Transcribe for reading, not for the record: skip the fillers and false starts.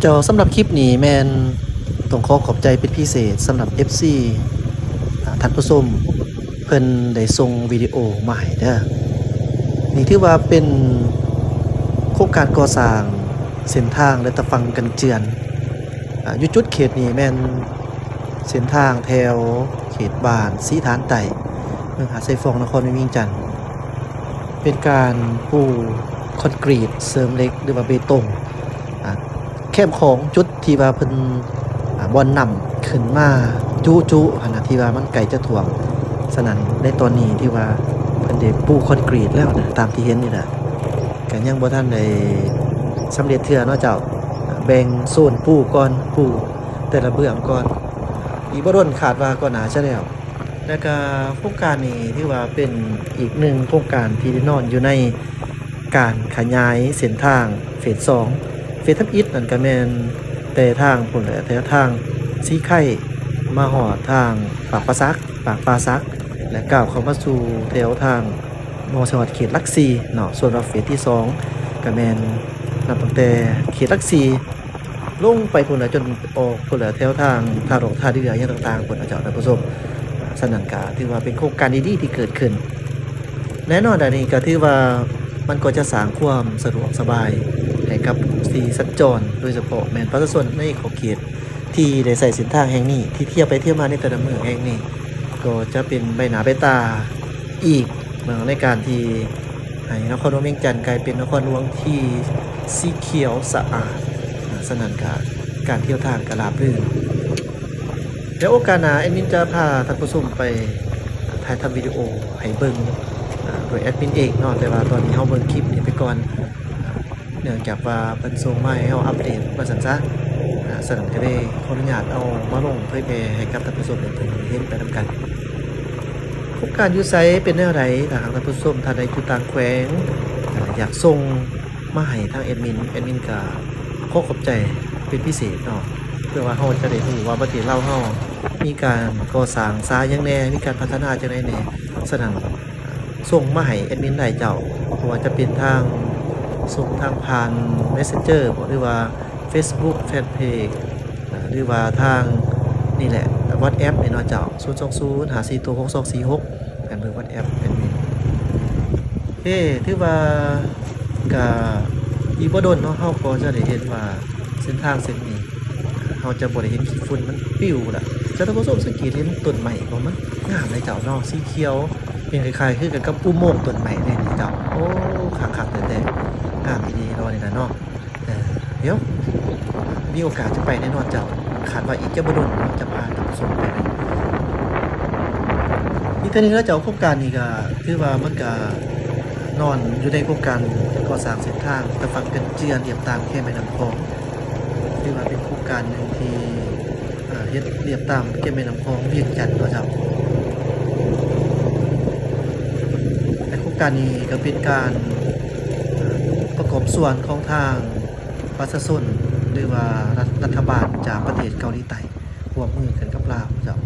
จอสำหรับคลิปนี้แมนต้องขอขอบใจเป็นพิเศษสำหรับ FC ท่านผู้ชมเพิ่นได้ส่งวิดีโอมาให้เด้อนี่ถือว่าเป็นโครงการก่อสร้างเส้นทางและตะฟังกันเจือนอยู่จุดเขตนี้แม่นเส้นทางแถวเขตบ้านสีฐานไต่เมืองหาดไซฟองนครวิงจันทน์เป็นการปูคอนกรีตเสริมเหล็กหรือว่าเบตงแคมของจุดที่ว่าเพิ่นบอนนำขึ้นมาจุขณะที่ว่ามันไกลจะถ่วงสนั่นในตอนนี้ที่ว่าเพิ่นได้ปูคอนกรีตแล้วนะตามที่เห็นนี่แหละก็ยังบ่ทันได้สำเร็จเทื่อเนาะเจ้าแบ่งโซนปูก่อนปูแต่ละเบื้องก่อนอีกบ่ดนขาดว่าก็น่าจะแล้วก็โครงการนี้ที่ว่าเป็นอีกหนึ่งโครงการที่ได้นอนอยู่ในการขยายเส้นทางเฟส2เฟสทับอิฐนั่นก็แม่นแต่ทางพุ่นแหละแต่ทางสีไข่มาหอดทางปากปลาซักและก้าวเข้ามาสู่แถวทางมอจังหวัดเขตหลัก4เนาะส่วนว่าเฟสที่2ก็แม่นนับตั้งแต่เขตหลัก4ลงไปพุ่นละจนออกพุ่นละแถวทางท่าดอกท่าเรืออย่างต่างๆพุ่นละเจ้าท่านผู้ชมสนั่นก็ถือว่าเป็นโครงการดีๆที่เกิดขึ้นแน่นอนอันนี้ก็ถือว่ามันก็จะสร้างความสะดวกสบายให้กับผู้ที่สัญจรโดยเฉพาะแม่นประชาชนในขอบเขตที่ได้ใช้เส้นทางแห่งนี้ที่เที่ยวไปเที่ยวมาในแต่ละเมืองแห่งนี้ก็จะเป็นใบหน้าใบตาอีกเมืองในการที่ให้นครหลวงเวียงจันทน์กลายเป็นนครหลวงที่สีเขียวสะอาดสนั่นการเที่ยวทางกระลาบรื่นเดี๋ยวโอกาสหน้าแอดมินจะพาท่านผู้ชมไปถ่ายทำวิดีโอให้เบิ่งโดยแอดมินเองเนาะแต่ว่าตอนนี้เฮาเบิ่งคลิปนี้ไปก่อนเนื่องจากว่าเพิ่นส่งมาให้เฮาอัปเดตว่าซั่นซะสนั่นก็ได้ขออนุญาตเอามาลงเผยแพร่ให้กับท่านผู้ชมได้เห็นไปนำกันโครงการอยู่ไสเป็นแนวใดถ้าหากท่านผู้ชมท่านใดอยู่ต่างแขวงอยากส่งมาให้ทางแอดมินก็ขอขอบใจเป็นพิเศษเนาะเพื่อว่าเฮาจะได้รู้ว่าประเทศเราเฮามีการก่อสร้างซาอย่างแน่มีการพัฒนาจังได๋แน่ฉะนั้นส่งมาให้แอดมินได้เจ้าเพราะว่าจะเป็นทางส่งทางผ่าน Messenger บ่หรือว่า Facebook Fanpage หรือว่าทางนี่แหละ WhatsApp นี่เนาะเจ้า020546246กันเบอร์ WhatsApp แอดมินถือว่าก็อีกบ่โดนเนาะเฮาก็จะได้เห็นว่าเส้นทางเส้นนี้เฮาจะบ่ได้เห็นขี้ฝุ่นมันปิ้วล่ะจะท่านผู้ชมสังเกตเห็นต้นไม้บ่มันงามเลยเจ้าเนาะสีเขียวเป็นคล้ายๆคือกันกับอุโมงค์ต้นไม้เลยนี่เจ้าโอ้คักๆแต่งามดีๆรอนี่ล่ะเนาะเดี๋ยวมีโอกาสจะไปแน่นอนเจ้าคาดว่าอีกจะบ่โดนจะพาท่านผู้ชมไปเลยอีกทีนึงแล้วเจ้าโครงการนี้ก็คือว่ามันก็นอนอยู่ในโครงการก่อสร้างเส้นทางตะฟังกันเจือนเรียบตามแม่น้ำคลองถือว่าเป็นโครงการหนึ่งที่เฮ็ดเรียบตามแม่น้ำคลองเวียงจันทน์เนาะเจ้าแต่โครงการนี้ก็เป็นการประกอบส่วนของทางประชาชนหรือว่ารัฐบาลจากประเทศเกาหลีใต้ร่วมมือกันกับลาวเจ้า